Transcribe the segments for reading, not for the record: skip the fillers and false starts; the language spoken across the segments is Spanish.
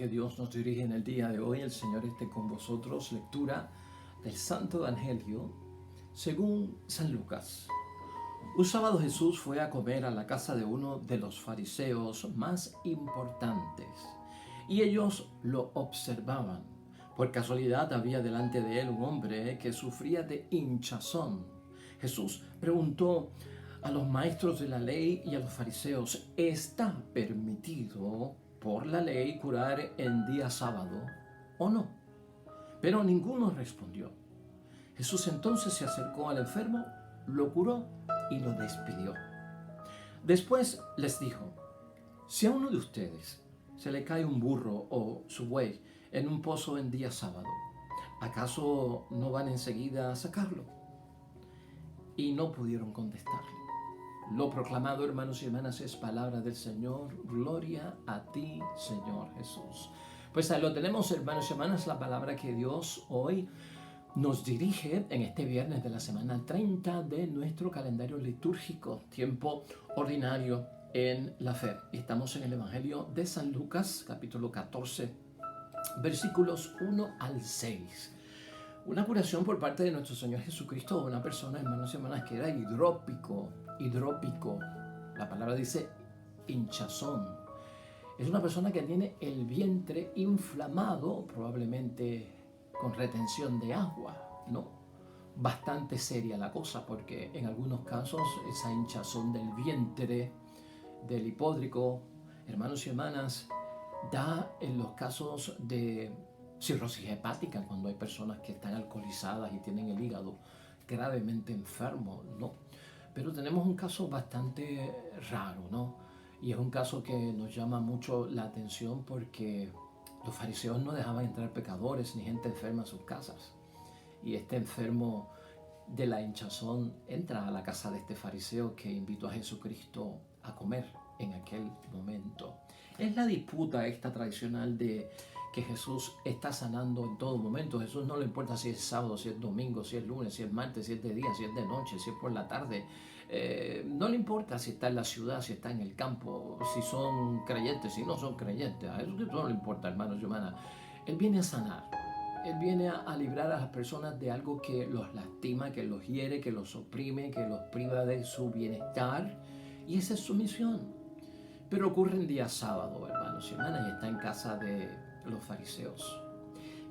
que Dios nos dirige en el día de hoy. El Señor esté con vosotros. Lectura del Santo Evangelio según San Lucas. Un sábado Jesús fue a comer a la casa de uno de los fariseos más importantes y ellos lo observaban. Por casualidad había delante de él un hombre que sufría de hinchazón. Jesús preguntó a los maestros de la ley y a los fariseos: ¿está permitido por la ley curar en día sábado o no? Pero ninguno respondió. Jesús entonces se acercó al enfermo, lo curó y lo despidió. Después les dijo: si a uno de ustedes se le cae un burro o su buey en un pozo en día sábado, ¿acaso no van enseguida a sacarlo? Y no pudieron contestarle. Lo proclamado, hermanos y hermanas, es palabra del Señor. Gloria a ti, Señor Jesús. Pues ahí lo tenemos, hermanos y hermanas, la palabra que Dios hoy nos dirige en este viernes de la semana 30 de nuestro calendario litúrgico, tiempo ordinario en la fe. Estamos en el Evangelio de San Lucas, capítulo 14, versículos 1 al 6. Una curación por parte de nuestro Señor Jesucristo a una persona, hermanos y hermanas, que era hidrópico. La palabra dice hinchazón. Es una persona que tiene el vientre inflamado, probablemente con retención de agua, ¿no? Bastante seria la cosa, porque en algunos casos esa hinchazón del vientre, del hipódrico, hermanos y hermanas, da en los casos de cirrosis hepática, cuando hay personas que están alcoholizadas y tienen el hígado gravemente enfermo, ¿no? Pero tenemos un caso bastante raro, ¿no? Y es un caso que nos llama mucho la atención porque los fariseos no dejaban entrar pecadores ni gente enferma a sus casas. Y este enfermo de la hinchazón entra a la casa de este fariseo que invitó a Jesucristo a comer en aquel momento. Es la disputa esta tradicional de que Jesús está sanando en todo momento. A Jesús no le importa si es sábado, si es domingo, si es lunes, si es martes, si es de día, si es de noche, si es por la tarde. No le importa si está en la ciudad, si está en el campo, si son creyentes, si no son creyentes. A Jesús no le importa, hermanos y hermanas. Él viene a sanar. Él viene a librar a las personas de algo que los lastima, que los hiere, que los oprime, que los priva de su bienestar. Y esa es su misión. Pero ocurre en día sábado, hermanos y hermanas, y está en casa de los fariseos.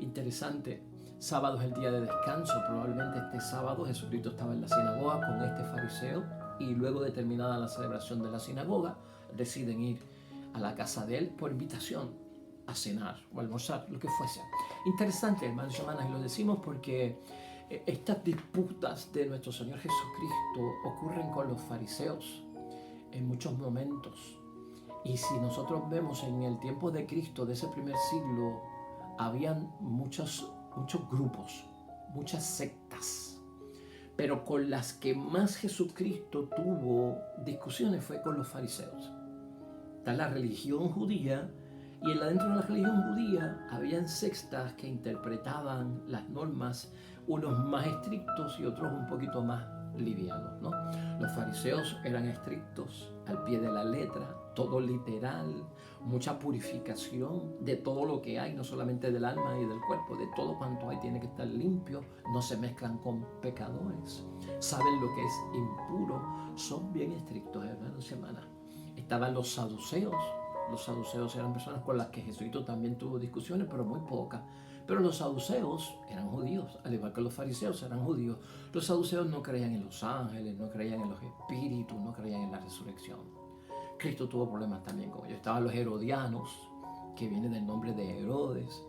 Interesante, sábado es el día de descanso. Probablemente este sábado Jesucristo estaba en la sinagoga con este fariseo y luego de terminada la celebración de la sinagoga deciden ir a la casa de él por invitación a cenar o almorzar, lo que fuese. Interesante, hermanos y hermanas, y lo decimos porque estas disputas de nuestro Señor Jesucristo ocurren con los fariseos en muchos momentos. Y si nosotros vemos en el tiempo de Cristo, de ese primer siglo, habían muchos grupos, muchas sectas. Pero con las que más Jesucristo tuvo discusiones fue con los fariseos. Está la religión judía, y dentro de la religión judía habían sectas que interpretaban las normas, unos más estrictos y otros un poquito más livianos, ¿no? Los fariseos eran estrictos, al pie de la letra, todo literal, mucha purificación de todo lo que hay, no solamente del alma y del cuerpo, de todo cuanto hay tiene que estar limpio, no se mezclan con pecadores, saben lo que es impuro, son bien estrictos, hermanos y hermanas. Estaban los saduceos. Los saduceos eran personas con las que Jesucristo también tuvo discusiones, pero muy pocas. Pero los saduceos eran judíos, al igual que los fariseos eran judíos. Los saduceos no creían en los ángeles, no creían en los espíritus, no creían en la resurrección. Cristo tuvo problemas también con ellos. Estaban los herodianos, que viene del nombre de Herodes.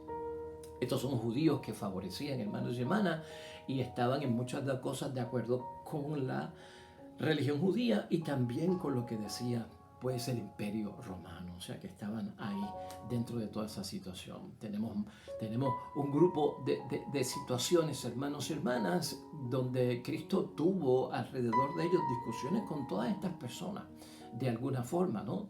Estos son judíos que favorecían, hermanos y hermanas, y estaban en muchas de las cosas de acuerdo con la religión judía y también con lo que decía pues el imperio romano, o sea que estaban ahí dentro de toda esa situación. Tenemos un grupo de situaciones, hermanos y hermanas, donde Cristo tuvo alrededor de ellos discusiones con todas estas personas, de alguna forma, ¿no?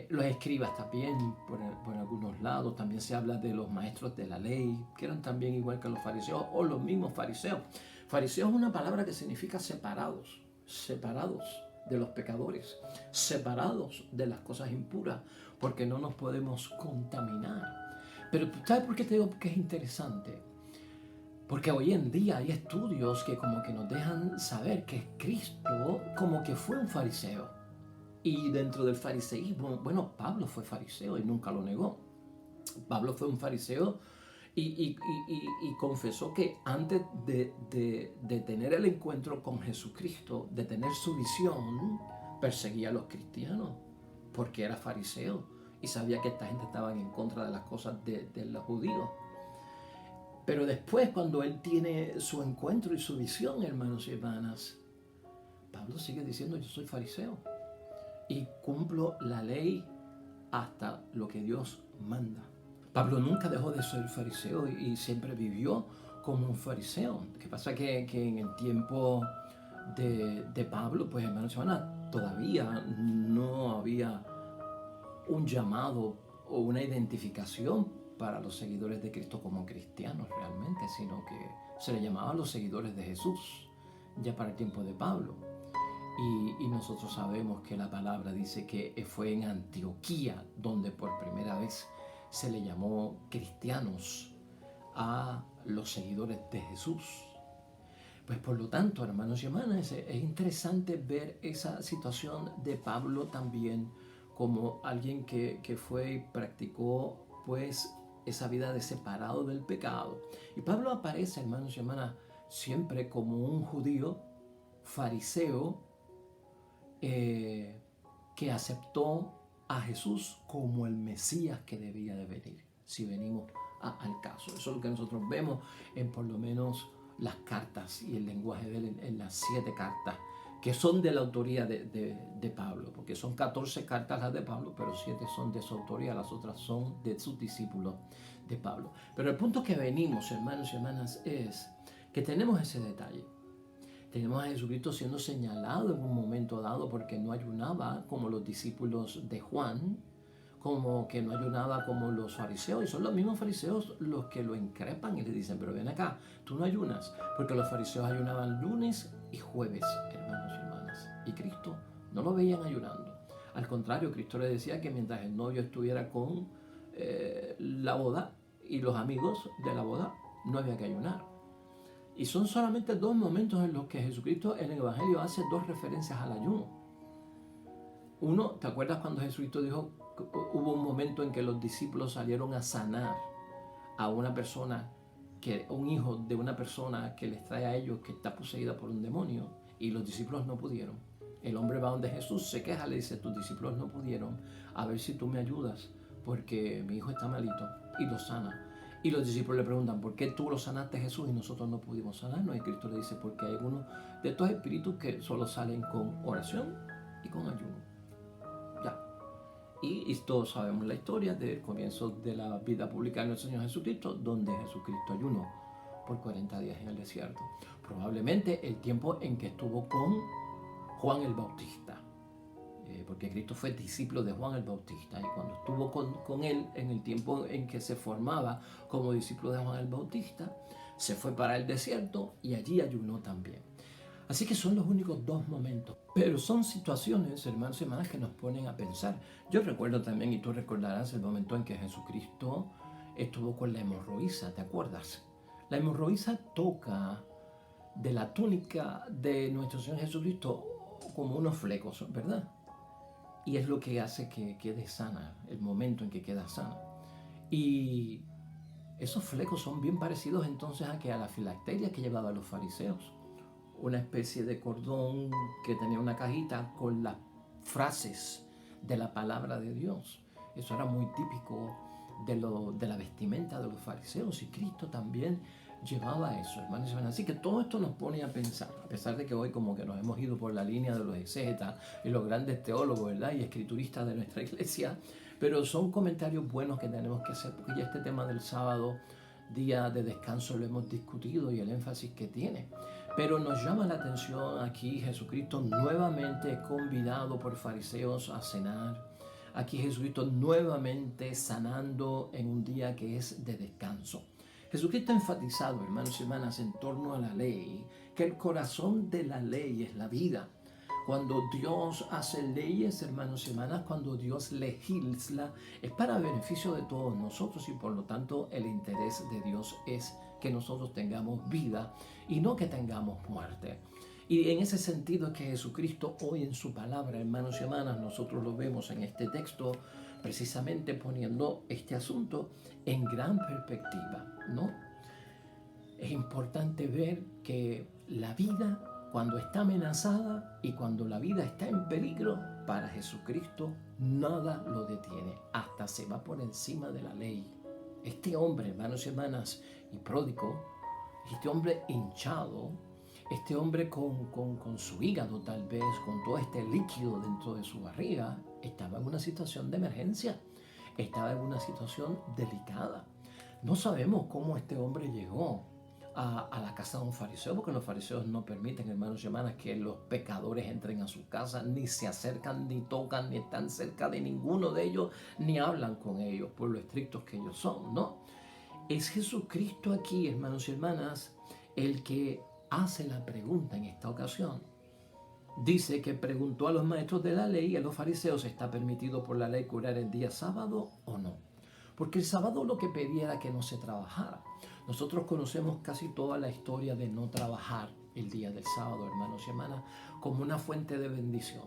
Los escribas también, por algunos lados, también se habla de los maestros de la ley, que eran también igual que los fariseos, o los mismos fariseos. Fariseo es una palabra que significa separados de los pecadores, separados de las cosas impuras, porque no nos podemos contaminar. Pero ¿sabes por qué te digo que es interesante? Porque hoy en día hay estudios que como que nos dejan saber que Cristo como que fue un fariseo. Y dentro del fariseísmo, bueno, Pablo fue fariseo y nunca lo negó. Pablo fue un fariseo y confesó que antes de tener el encuentro con Jesucristo, de tener su visión, perseguía a los cristianos porque era fariseo y sabía que esta gente estaba en contra de las cosas de los judíos. Pero después, cuando él tiene su encuentro y su visión, hermanos y hermanas, Pablo sigue diciendo: yo soy fariseo y cumplo la ley hasta lo que Dios manda. Pablo nunca dejó de ser fariseo y siempre vivió como un fariseo. Lo que pasa que en el tiempo de Pablo, pues hermanos y hermanas, todavía no había un llamado o una identificación para los seguidores de Cristo como cristianos realmente, sino que se le llamaba a los seguidores de Jesús, ya para el tiempo de Pablo. Y nosotros sabemos que la palabra dice que fue en Antioquía donde por primera vez se le llamó cristianos a los seguidores de Jesús. Pues por lo tanto, hermanos y hermanas, es interesante ver esa situación de Pablo también como alguien que fue y practicó pues esa vida de separado del pecado. Y Pablo aparece, hermanos y hermanas, siempre como un judío fariseo que aceptó a Jesús como el Mesías que debía de venir, si venimos al caso. Eso es lo que nosotros vemos en por lo menos las cartas y el lenguaje de él en las 7 cartas, que son de la autoría de Pablo, porque son 14 cartas las de Pablo, pero 7 son de su autoría, las otras son de sus discípulos de Pablo. Pero el punto que venimos, hermanos y hermanas, es que tenemos ese detalle. Tenemos a Jesucristo siendo señalado en un momento dado porque no ayunaba como los discípulos de Juan, como que no ayunaba como los fariseos. Y son los mismos fariseos los que lo increpan y le dicen: pero ven acá, tú no ayunas. Porque los fariseos ayunaban lunes y jueves, hermanos y hermanas. Y Cristo no lo veían ayunando. Al contrario, Cristo le decía que mientras el novio estuviera con la boda y los amigos de la boda, no había que ayunar. Y son solamente 2 momentos en los que Jesucristo en el Evangelio hace 2 referencias al ayuno. Uno, ¿te acuerdas cuando Jesucristo dijo que hubo un momento en que los discípulos salieron a sanar a una persona, un hijo de una persona que les trae a ellos que está poseída por un demonio, y los discípulos no pudieron? El hombre va donde Jesús, se queja, le dice: tus discípulos no pudieron, a ver si tú me ayudas porque mi hijo está malito, y lo sana. Y los discípulos le preguntan: ¿por qué tú lo sanaste, Jesús, y nosotros no pudimos sanarnos? Y Cristo le dice: porque hay algunos de estos espíritus que solo salen con oración y con ayuno. Ya. Y todos sabemos la historia del comienzo de la vida pública de nuestro Señor Jesucristo, donde Jesucristo ayunó por 40 días en el desierto. Probablemente el tiempo en que estuvo con Juan el Bautista. Porque Cristo fue discípulo de Juan el Bautista, y cuando estuvo con él en el tiempo en que se formaba como discípulo de Juan el Bautista, se fue para el desierto y allí ayunó también. Así que son los únicos 2 momentos, pero son situaciones, hermanos y hermanas, que nos ponen a pensar. Yo recuerdo también, y tú recordarás, el momento en que Jesucristo estuvo con la hemorroísa, ¿te acuerdas? La hemorroísa toca de la túnica de nuestro Señor Jesucristo como unos flecos, ¿verdad? Y es lo que hace que quede sana, el momento en que queda sana. Y esos flecos son bien parecidos entonces a la filacteria que llevaban los fariseos. Una especie de cordón que tenía una cajita con las frases de la palabra de Dios. Eso era muy típico de la vestimenta de los fariseos, y Cristo también llevaba eso, hermanos y hermanas. Así que todo esto nos pone a pensar, a pesar de que hoy como que nos hemos ido por la línea de los exégetas y los grandes teólogos, ¿verdad?, y escrituristas de nuestra iglesia, pero son comentarios buenos que tenemos que hacer, porque ya este tema del sábado, día de descanso, lo hemos discutido, y el énfasis que tiene. Pero nos llama la atención aquí Jesucristo nuevamente convidado por fariseos a cenar. Aquí Jesucristo nuevamente sanando en un día que es de descanso. Jesucristo ha enfatizado, hermanos y hermanas, en torno a la ley, que el corazón de la ley es la vida. Cuando Dios hace leyes, hermanos y hermanas, cuando Dios legisla, es para beneficio de todos nosotros y por lo tanto el interés de Dios es que nosotros tengamos vida y no que tengamos muerte. Y en ese sentido es que Jesucristo hoy en su palabra, hermanos y hermanas, nosotros lo vemos en este texto precisamente poniendo este asunto en gran perspectiva, ¿no? Es importante ver que la vida, cuando está amenazada y cuando la vida está en peligro, para Jesucristo nada lo detiene, hasta se va por encima de la ley. Este hombre, hermanos y hermanas, y pródigo, este hombre hinchado, este hombre con su hígado tal vez, con todo este líquido dentro de su barriga, estaba en una situación de emergencia, estaba en una situación delicada. No sabemos cómo este hombre llegó a la casa de un fariseo, porque los fariseos no permiten, hermanos y hermanas, que los pecadores entren a su casa, ni se acercan, ni tocan, ni están cerca de ninguno de ellos, ni hablan con ellos, por lo estrictos que ellos son, ¿no? Es Jesucristo aquí, hermanos y hermanas, el que hace la pregunta en esta ocasión. Dice que preguntó a los maestros de la ley y a los fariseos, ¿está permitido por la ley curar el día sábado o no? Porque el sábado lo que pedía era que no se trabajara. Nosotros conocemos casi toda la historia de no trabajar el día del sábado, hermanos y hermanas, como una fuente de bendición.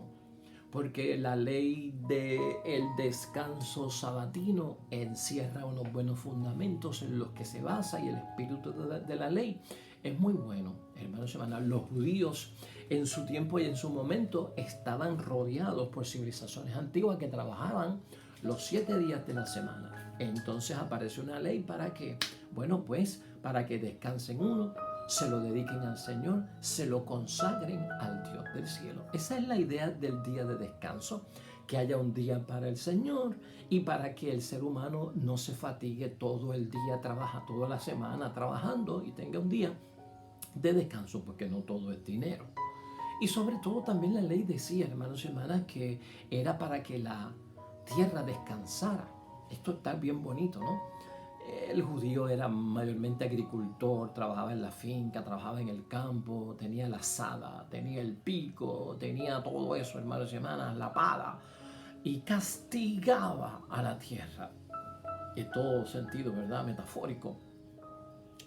Porque la ley del descanso sabatino encierra unos buenos fundamentos en los que se basa y el espíritu de la ley es muy bueno, hermanos y hermanas. Los judíos en su tiempo y en su momento estaban rodeados por civilizaciones antiguas que trabajaban los 7 días de la semana. Entonces aparece una ley para que, bueno, pues para que descansen uno, se lo dediquen al Señor, se lo consagren al Dios del cielo. Esa es la idea del día de descanso, que haya un día para el Señor y para que el ser humano no se fatigue todo el día, trabaja toda la semana trabajando y tenga un día de descanso, porque no todo es dinero. Y sobre todo también la ley decía, hermanos y hermanas, que era para que la tierra descansara. Esto está bien bonito, ¿no? El judío era mayormente agricultor, trabajaba en la finca, trabajaba en el campo, tenía la azada, tenía el pico, tenía todo eso, hermanos y hermanas, la pala, y castigaba a la tierra. En todo sentido, ¿verdad? Metafórico.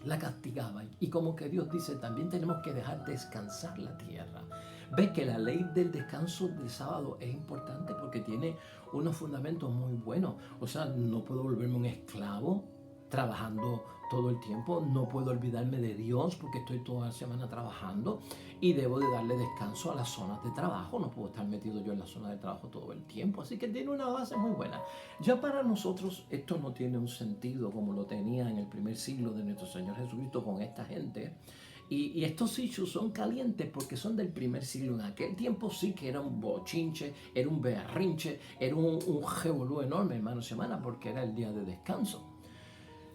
La castigaba. Y como que Dios dice, también tenemos que dejar descansar la tierra. Ves que la ley del descanso del sábado es importante porque tiene unos fundamentos muy buenos. O sea, no puedo volverme un esclavo trabajando todo el tiempo. No puedo olvidarme de Dios porque estoy toda la semana trabajando y debo de darle descanso a las zonas de trabajo. No puedo estar metido yo en la zona de trabajo todo el tiempo. Así que tiene una base muy buena. Ya para nosotros esto no tiene un sentido como lo tenía en el primer siglo de nuestro Señor Jesucristo con esta gente. Y estos issues son calientes porque son del primer siglo. En aquel tiempo sí que era un bochinche, era un berrinche, era un revolú enorme, hermanos y hermanas, porque era el día de descanso.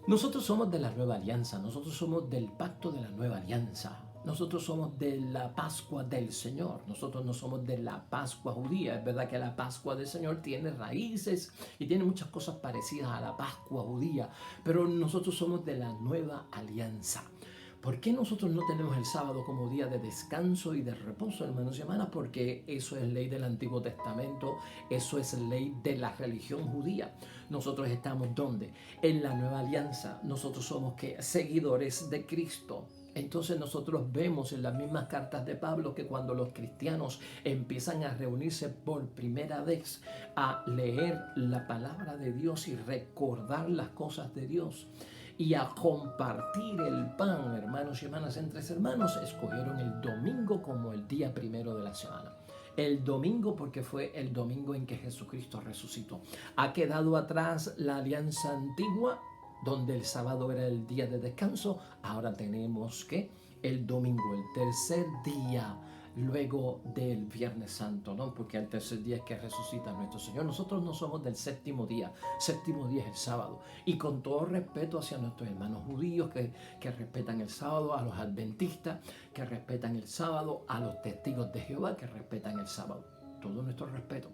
Nosotros somos de la nueva alianza, nosotros somos del pacto de la nueva alianza. Nosotros somos de la Pascua del Señor, nosotros no somos de la Pascua judía. Es verdad que la Pascua del Señor tiene raíces y tiene muchas cosas parecidas a la Pascua judía, pero nosotros somos de la nueva alianza. ¿Por qué nosotros no tenemos el sábado como día de descanso y de reposo, hermanos y hermanas? Porque eso es ley del Antiguo Testamento, eso es ley de la religión judía. Nosotros estamos ¿dónde? En la nueva alianza. Nosotros somos seguidores de Cristo. Entonces nosotros vemos en las mismas cartas de Pablo que cuando los cristianos empiezan a reunirse por primera vez a leer la palabra de Dios y recordar las cosas de Dios y a compartir el pan, hermanos y hermanas, entre hermanos, escogieron el domingo como el día primero de la semana. El domingo porque fue el domingo en que Jesucristo resucitó. Ha quedado atrás la alianza antigua, donde el sábado era el día de descanso. Ahora tenemos que el domingo, el tercer día luego del Viernes Santo, ¿no? Porque el tercer día es que resucita nuestro Señor. Nosotros no somos del séptimo día es el sábado. Y con todo respeto hacia nuestros hermanos judíos que respetan el sábado, a los adventistas que respetan el sábado, a los testigos de Jehová que respetan el sábado. Todo nuestro respeto.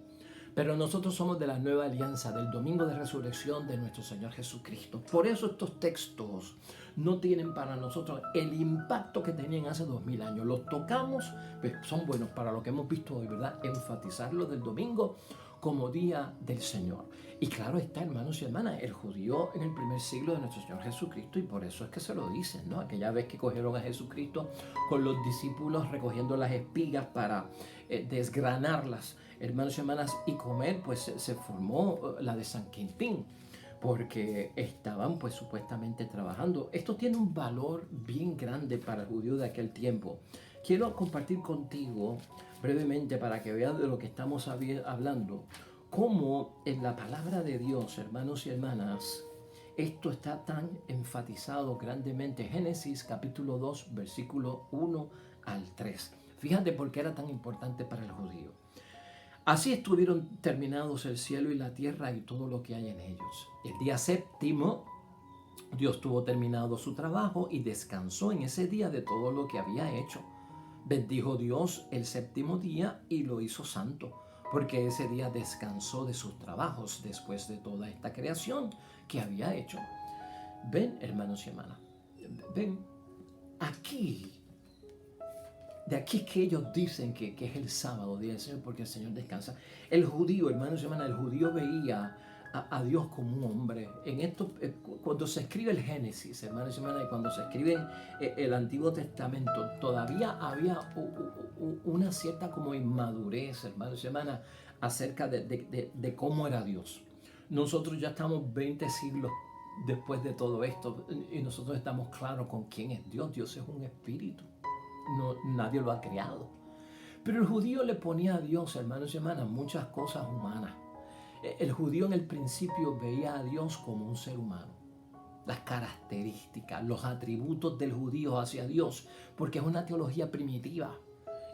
Pero nosotros somos de la nueva alianza, del domingo de resurrección de nuestro Señor Jesucristo. Por eso estos textos no tienen para nosotros el impacto que tenían hace 2000 años. Los tocamos, pues son buenos para lo que hemos visto hoy, ¿verdad? Enfatizarlo del domingo como día del Señor. Y claro está, hermanos y hermanas, el judío en el primer siglo de nuestro Señor Jesucristo, y por eso es que se lo dicen, ¿no? Aquella vez que cogieron a Jesucristo con los discípulos recogiendo las espigas para desgranarlas, hermanos y hermanas, y comer, pues se formó la de San Quintín, porque estaban pues supuestamente trabajando. Esto tiene un valor bien grande para el judío de aquel tiempo. Quiero compartir contigo brevemente para que veas de lo que estamos hablando, cómo en la palabra de Dios, hermanos y hermanas, esto está tan enfatizado grandemente. Génesis capítulo 2, versículo 1 al 3. Fíjate por qué era tan importante para el judío. Así estuvieron terminados el cielo y la tierra y todo lo que hay en ellos. El día séptimo, Dios tuvo terminado su trabajo y descansó en ese día de todo lo que había hecho. Bendijo Dios el séptimo día y lo hizo santo, porque ese día descansó de sus trabajos después de toda esta creación que había hecho. Ven, hermanos y hermanas, ven, aquí, de aquí que ellos dicen que es el sábado, día del Señor, porque el Señor descansa. El judío, hermanos y hermanas, el judío veía a Dios como un hombre. En esto, cuando se escribe el Génesis, hermanos y hermanas, y cuando se escribe el Antiguo Testamento, todavía había una cierta como inmadurez, hermanos y hermanas, acerca de cómo era Dios. Nosotros ya estamos 20 siglos después de todo esto y nosotros estamos claros con quién es Dios. Dios es un espíritu. No, nadie lo ha creado. Pero el judío le ponía a Dios, hermanos y hermanas, muchas cosas humanas. El judío en el principio veía a Dios como un ser humano. Las características, los atributos del judío hacia Dios, porque es una teología primitiva.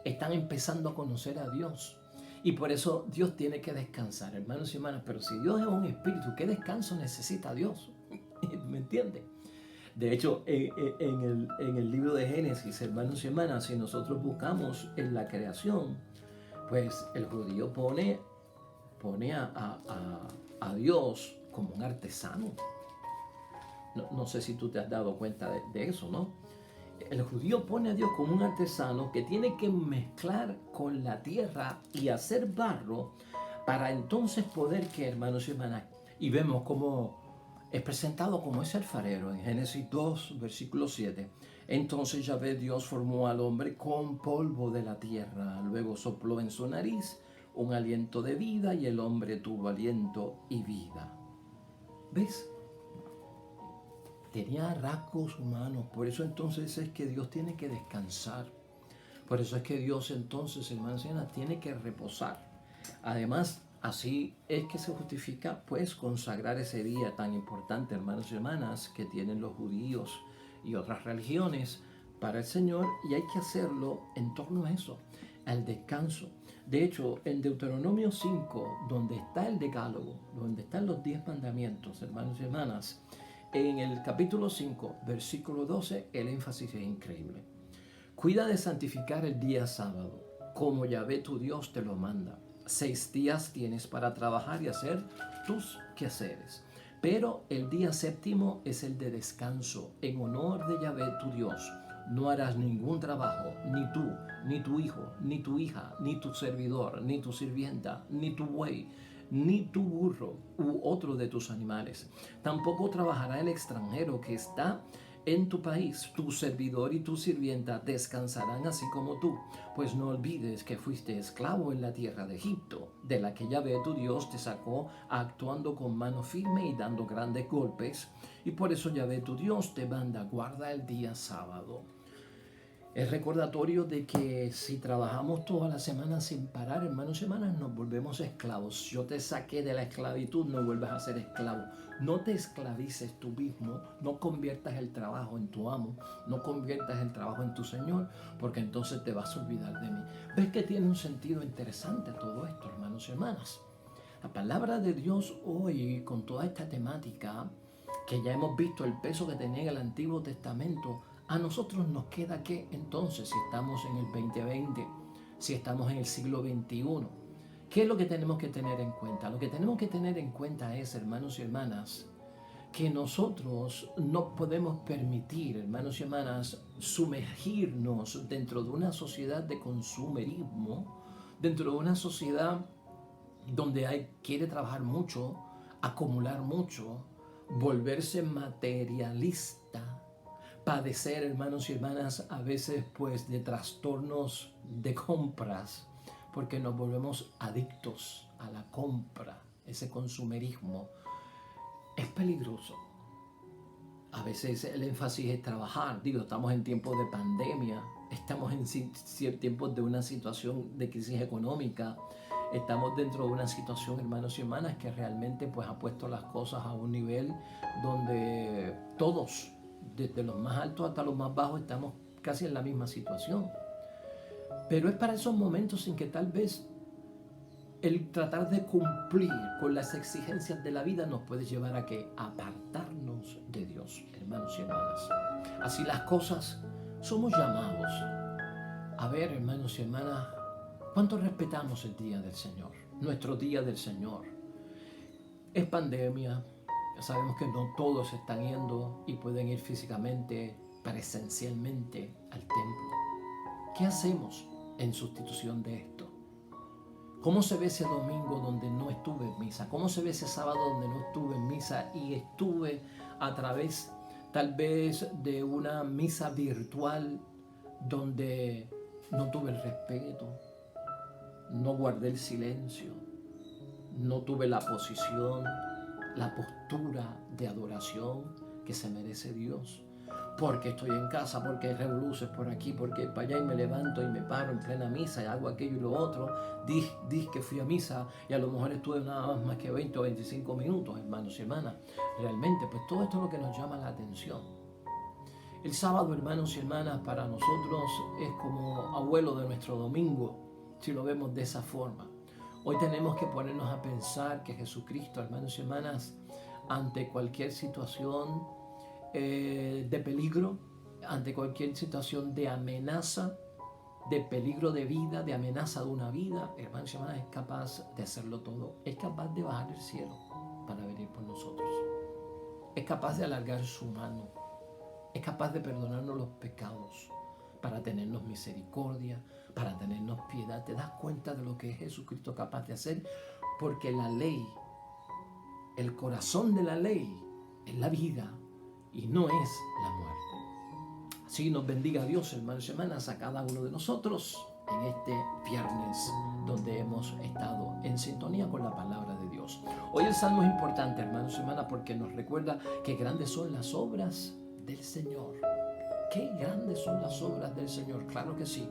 Están empezando a conocer a Dios. Y por eso Dios tiene que descansar, hermanos y hermanas. Pero si Dios es un espíritu, ¿qué descanso necesita Dios? ¿Me entiende? De hecho, en el libro de Génesis, hermanos y hermanas, si nosotros buscamos en la creación, pues el judío pone a Dios como un artesano. No sé si tú te has dado cuenta de eso, ¿no? El judío pone a Dios como un artesano que tiene que mezclar con la tierra y hacer barro para entonces poder que, hermanos y hermanas, y vemos cómo es presentado como ese alfarero en Génesis 2, versículo 7. Entonces Yahvé Dios formó al hombre con polvo de la tierra, luego sopló en su nariz un aliento de vida y el hombre tuvo aliento y vida. ¿Ves? Tenía rasgos humanos, por eso entonces es que Dios tiene que descansar. Por eso es que Dios entonces, hermanos y hermanas, tiene que reposar. Además, así es que se justifica pues consagrar ese día tan importante, hermanos y hermanas, que tienen los judíos y otras religiones para el Señor, y hay que hacerlo en torno a eso, al descanso. De hecho, en Deuteronomio 5, donde está el decálogo, donde están los 10 mandamientos, hermanos y hermanas, en el capítulo 5, versículo 12, el énfasis es increíble. Cuida de santificar el día sábado, como Yahvé tu Dios te lo manda. 6 días tienes para trabajar y hacer tus quehaceres. Pero el día séptimo es el de descanso, en honor de Yahvé tu Dios. No harás ningún trabajo, ni tú, ni tu hijo, ni tu hija, ni tu servidor, ni tu sirvienta, ni tu buey, ni tu burro u otro de tus animales. Tampoco trabajará el extranjero que está en tu país. Tu servidor y tu sirvienta descansarán así como tú, pues no olvides que fuiste esclavo en la tierra de Egipto, de la que Yahvé tu Dios te sacó actuando con mano firme y dando grandes golpes, y por eso Yahvé tu Dios te manda, guarda el día sábado. Es recordatorio de que si trabajamos toda la semana sin parar, hermanos y hermanas, nos volvemos esclavos. Yo te saqué de la esclavitud, no vuelvas a ser esclavo. No te esclavices tú mismo, no conviertas el trabajo en tu amo, no conviertas el trabajo en tu Señor, porque entonces te vas a olvidar de mí. ¿Ves que tiene un sentido interesante todo esto, hermanos y hermanas? La palabra de Dios hoy, con toda esta temática, que ya hemos visto el peso que tenía en el Antiguo Testamento, a nosotros nos queda que entonces, si estamos en el 2020, si estamos en el siglo XXI, ¿Qué es lo que tenemos que tener en cuenta? Lo que tenemos que tener en cuenta es, hermanos y hermanas, que nosotros no podemos permitir, hermanos y hermanas, sumergirnos dentro de una sociedad de consumerismo, dentro de una sociedad donde quiere trabajar mucho, acumular mucho, volverse materialista, padecer, hermanos y hermanas, a veces pues de trastornos de compras, porque nos volvemos adictos a la compra. Ese consumerismo es peligroso. A veces el énfasis es trabajar. Estamos en tiempos de pandemia, estamos en tiempos de una situación de crisis económica, estamos dentro de una situación, hermanos y hermanas, que realmente pues ha puesto las cosas a un nivel donde todos, desde los más altos hasta los más bajos, estamos casi en la misma situación. Pero es para esos momentos en que tal vez el tratar de cumplir con las exigencias de la vida nos puede llevar a que apartarnos de Dios, hermanos y hermanas. Así las cosas, somos llamados a ver, hermanos y hermanas, cuánto respetamos el día del Señor, nuestro día del Señor. Es pandemia, sabemos que no todos están yendo y pueden ir físicamente, presencialmente al templo. ¿Qué hacemos en sustitución de esto? ¿Cómo se ve ese domingo donde no estuve en misa? ¿Cómo se ve ese sábado donde no estuve en misa y estuve a través tal vez de una misa virtual donde no tuve el respeto, no guardé el silencio, no tuve la posición, la postura de adoración que se merece Dios? Porque estoy en casa, porque hay revoluciones por aquí, porque para allá, y me levanto y me paro en plena misa y hago aquello y lo otro. Dis que fui a misa y a lo mejor estuve nada más que 20 o 25 minutos, hermanos y hermanas. Realmente, pues todo esto es lo que nos llama la atención. El sábado, hermanos y hermanas, para nosotros es como abuelo de nuestro domingo, si lo vemos de esa forma. Hoy tenemos que ponernos a pensar que Jesucristo, hermanos y hermanas, ante cualquier situación de peligro, ante cualquier situación de amenaza, de peligro de vida, de amenaza de una vida, hermanos y hermanas, es capaz de hacerlo todo. Es capaz de bajar del cielo para venir por nosotros. Es capaz de alargar su mano. Es capaz de perdonarnos los pecados, para tenernos misericordia, para tenernos piedad. ¿Te das cuenta de lo que es Jesucristo capaz de hacer? Porque la ley, el corazón de la ley, es la vida y no es la muerte. Así nos bendiga Dios, hermanos y hermanas, a cada uno de nosotros en este viernes donde hemos estado en sintonía con la palabra de Dios. Hoy el salmo es importante, hermanos y hermanas, porque nos recuerda que grandes son las obras del Señor. Qué grandes son las obras del Señor. Claro que sí.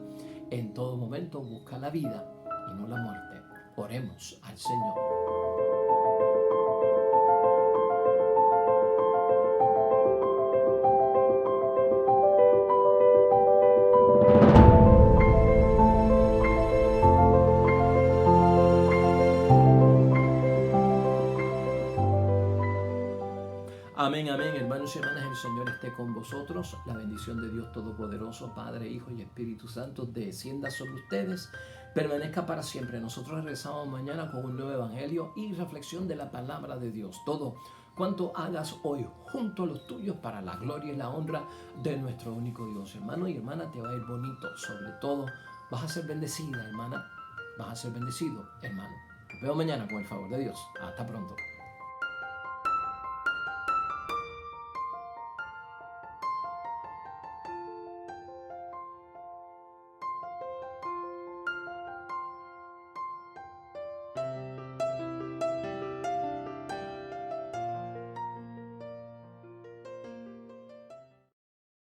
En todo momento busca la vida y no la muerte. Oremos al Señor. Amén, amén, hermanos y hermanas, el Señor esté con vosotros. La bendición de Dios Todopoderoso, Padre, Hijo y Espíritu Santo, descienda sobre ustedes, permanezca para siempre. Nosotros regresamos mañana con un nuevo evangelio y reflexión de la palabra de Dios. Todo cuanto hagas hoy junto a los tuyos para la gloria y la honra de nuestro único Dios. Hermano y hermana, te va a ir bonito. Sobre todo, vas a ser bendecida, hermana. Vas a ser bendecido, hermano. Nos vemos mañana con el favor de Dios. Hasta pronto.